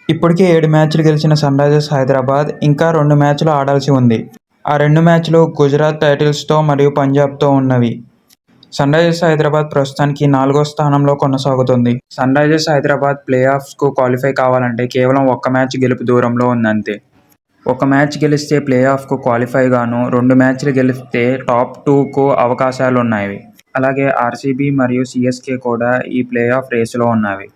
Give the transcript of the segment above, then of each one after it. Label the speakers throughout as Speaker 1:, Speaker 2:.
Speaker 1: ఇప్పటికే 7 మ్యాచ్లు గెలిచిన సన్‌రైజర్స్ హైదరాబాద్ ఇంకా 2 మ్యాచ్లు ఆడాల్సి ఉంది. ఆ 2 మ్యాచ్లు గుజరాత్ టైటన్స్‌తో మరియు పంజాబ్‌తో ఉన్నవి. సన్‌రైజర్స్ హైదరాబాద్ ప్రస్తుతానికి 4వ స్థానంలో కొనసాగుతోంది. సన్‌రైజర్స్ హైదరాబాద్ ప్లే-ఆఫ్స్‌కు క్వాలిఫై కావాలంటే కేవలం ఒక్క మ్యాచ్ గెలుపు దూరంలో ఉందంతే. ఒక మ్యాచ్ గెలిస్తే ప్లే-ఆఫ్‌కు క్వాలిఫై గాను, 2 మ్యాచ్లు గెలిస్తే టాప్ 2కు అవకాశాలున్నాయి. అలాగే ఆర్సీబీ మరియు సీఎస్కే కూడా ఈ ప్లే-ఆఫ్ రేసులో ఉన్నవి.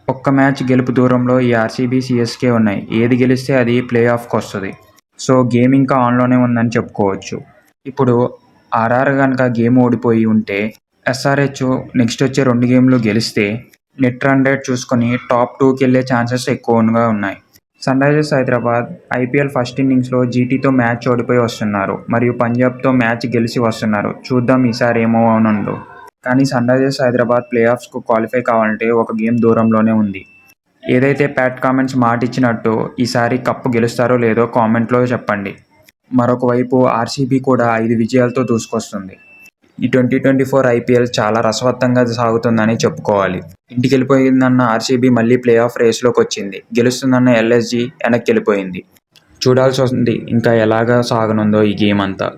Speaker 1: ఒక్క మ్యాచ్ గెలుపు దూరంలో ఈ ఆర్సీబీ, సీఎస్కే ఉన్నాయి. ఏది గెలిస్తే అది ప్లే-ఆఫ్‌కొస్తది. సో గేమ్ ఇంకా ఆన్‌లోనే ఉందని చెప్పుకోవచ్చు. ఇప్పుడు ఆర్ఆర్ గనక గేమ్ ఓడిపోయి ఉంటే ఎస్ఆర్హెచ్ నెక్స్ట్ వచ్చే 2 గేమ్లు గెలిస్తే నెట్ రన్ రేట్ చూసుకొని టాప్ 2కెళ్లే ఛాన్సెస్ ఎక్కువగా ఉన్నాయి. సన్‌రైజర్స్ హైదరాబాద్ ఐపీఎల్ ఫస్ట్ ఇన్నింగ్స్‌లో జీటీతో మ్యాచ్ ఓడిపోయి వస్తున్నారు మరియు పంజాబ్‌తో మ్యాచ్ గెలిచి వస్తున్నారు. చూద్దాం ఈసారి ఏమవనుందో. కానీ సన్‌రైజర్స్ హైదరాబాద్ ప్లే-ఆఫ్స్‌కు క్వాలిఫై కావాలంటే ఒక గేమ్ దూరంలోనే ఉంది. ఏదైతే ప్యాట్ కమిన్స్ మాటిచ్చినట్టు ఈసారి కప్ గెలుస్తారో లేదో కామెంట్లో చెప్పండి. మరొక వైపు ఆర్సీబీ కూడా 5 విజయాలతో దూసుకొస్తుంది. ఈ 2024 ఐపీఎల్ చాలా రసవత్తంగా సాగుతుందని చెప్పుకోవాలి. ఇంటికెళ్లిపోయిందన్న ఆర్సీబీ మళ్లీ ప్లే-ఆఫ్ రేసులోకి వచ్చింది. గెలుస్తుందన్న ఎల్ఎస్జీ వెనక్కెళ్లిపోయింది. చూడాల్సి ఉంది ఇంకా ఎలాగా సాగనుందో ఈ గేమ్ అంతా.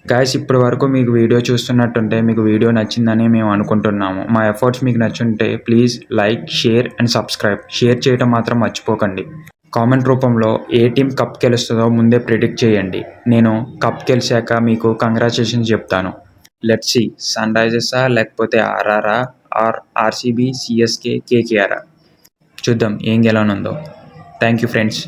Speaker 1: గైస్ ఇప్పటి వరకు మీకు వీడియో చూస్తున్నట్టుంటే మీకు వీడియో నచ్చిందని మేము అనుకుంటున్నాము. మా ఎఫర్ట్స్ మీకు నచ్చుంటే please like, share and subscribe. Share చేయడం మాత్రం మర్చిపోకండి. కామెంట్ రూపంలో ఏ టీం కప్ గెలుస్తుందో ముందే ప్రిడిక్ట్ చేయండి. నేను కప్ గెలిచాక మీకు కంగ్రాచులేషన్స్ చెప్తాను. లెట్స్ సీ సన్‌రైజర్సా లేకపోతే ఆర్ఆరా ఆర్ ఆర్సీబీ, సీఎస్కే, కేకేఆరా? చూద్దాం ఏం గెలవనుందో. Thank you friends.